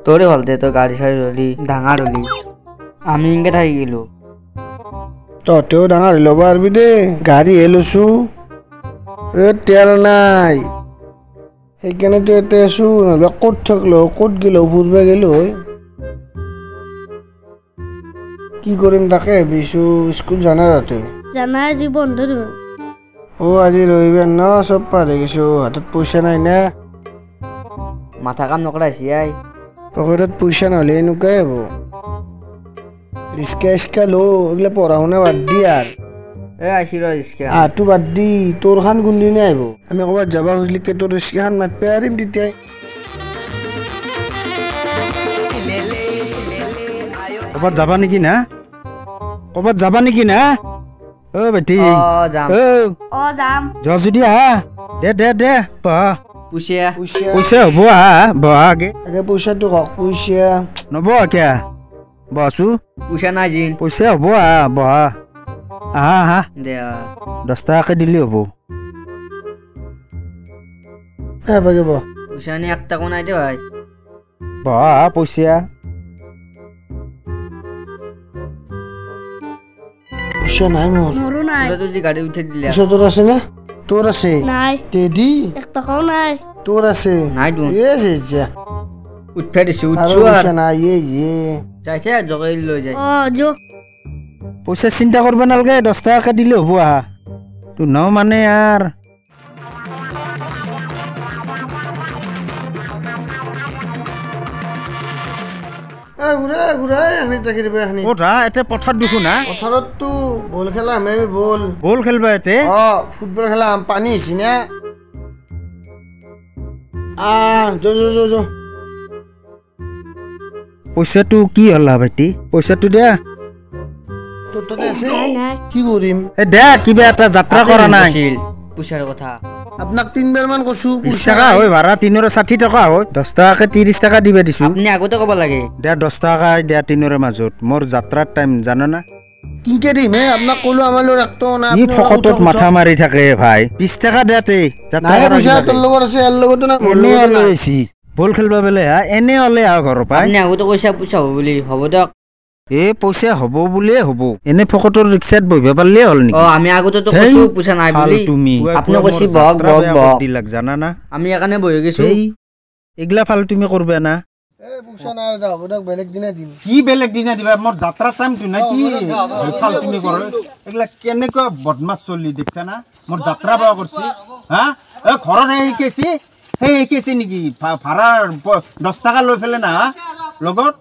তোরে বলতে তো গাড়ি সারি হলি ডাঙার হলি আমি ইনকে থাকি গেল ততেও ডাঙার হইল পারবি দে গাড়ি এলোছু তেল নাই সেইকাৰণে তো এতে আছো নহলে ক'ত থাকলো ক'ত গেল ফুরবে গেল কি কৰিম তাকে ভাবিছো স্কুল জানাৰ ৰাতে জানা আজি বন্ধ দিন আজি ৰবিবাৰ ন চব পাহৰি গৈছো হাতত পইচা নাই না মাথা কাম নকৰাইছি আই পকেটত পইচা নহ'লে এনেকুৱাই হ'ব ৰিস্কা ইস্কা লো এইগিলা পঢ়া শুনা বাদ দি আৰু আইছি ৰিস্কা আহটো বাদ দি তোৰ খান কোনদিনে আহিব আমি ক'ৰবাত যাব খুজিলিকে তোৰ ৰিস্কাখন মাতিব পাৰিম তেতিয়াই ক'ৰবাত যাবা নেকি না ক'ৰবাত যাবা নেকি না অ বেটি যাম যাম যোৱা যদি আহা দে বহা পুষিয়া পইচা হ'ব আহা বহা আগে পইচাটো কওক পইচা নব কিয়া বহাচো পুষা নাই জিন পইচা হ'ব আহা বহা আহা দে 10 টাকাকে দিলে হ'ব বাগে বহ পুষা নি 1 টাকা নাই দে ভাই বহা পইচা পইচা নাই মোৰ মোৰো নাই তোৰা তুই গাড়ি উঠে দিলে পইচা তোৰ আছে না তোৰ আছে নাই তেদি 1 টাকাও নাই তোৰ আছে নাই দু আছে যা উঠে দিছি আৰু উঠছো আৰ পইচা নাই যাইছে জগাই লৈ যায় যো পইচা চিন্তা কৰিব নালাগে 10 টাকাকে দিলে হ'ব আহা তোৰ ন মানে আৰ ঘূৰাই আমি তাকে দিব এখনি ক'তা এতে পথাৰ দেখো না পথাৰততো বল খেলা আমি বল বল খেলবা এতে ফুটবল খেলা পানী আহিছি না যো পইচাটো কি হলা ভাইটি পইচাটো দে তোৰ তাতে আছে নাই কি কৰিম এ দে কিবা এটা যাত্ৰা কৰা নাই পুষাৰ কথা আপোনাক 3 বাৰ কৈছো 20 টাকা হয় ভাড়া 360 টাকা হয় 10 টাকাকে 30 টাকা দিবা দিছো আপনি আগতে কব লাগে দে 10 টাকা দে 3 মাজত মোৰ যাত্ৰাৰ টাইম জানা না কিনকে দিম আপোনাক ক'লো আমাৰ লগত একটো না ই ফকটত মাথা মাৰি থাকে ভাই 20 টাকা দে তে নাই পইচা তোৰ লগত আছে ইয়াৰ লগতো না মোৰ এনে লগত নাই লৈছি বল খেলবা বেলে হা এনে হলে আ ঘৰৰ পাই আপনি আগতে কৈছা পুষা হ'ব বুলি হ'ব দক এ পইচা হ'ব বুলিয়ে হ'ব এনে ফকটৰ ৰিক্সাত বহিবা পাৰলে হ'ল নেকি আমি আগতে তো কৈছো পুষা নাই বুলি তুমি আপনি কৈছি বক দিলাক জানা না আমি এখানে বহি গেছো এগলা ফাল তুমি করবে না পইচা নাই দা হ'ব দক বেলেগ দিনা দিম কি বেলেগ দিনা দিবা মোর যাত্রা টাইম তুই না কি ফাল তুমি কর এগলা কেনেকা বদমাস চলি দেখছ না মোর যাত্রা বাবা করছি হ্যাঁ এ ঘৰত কেছি হে কেছি নেকি ভাড়া 10 টাকা লৈ ফেলে না লগত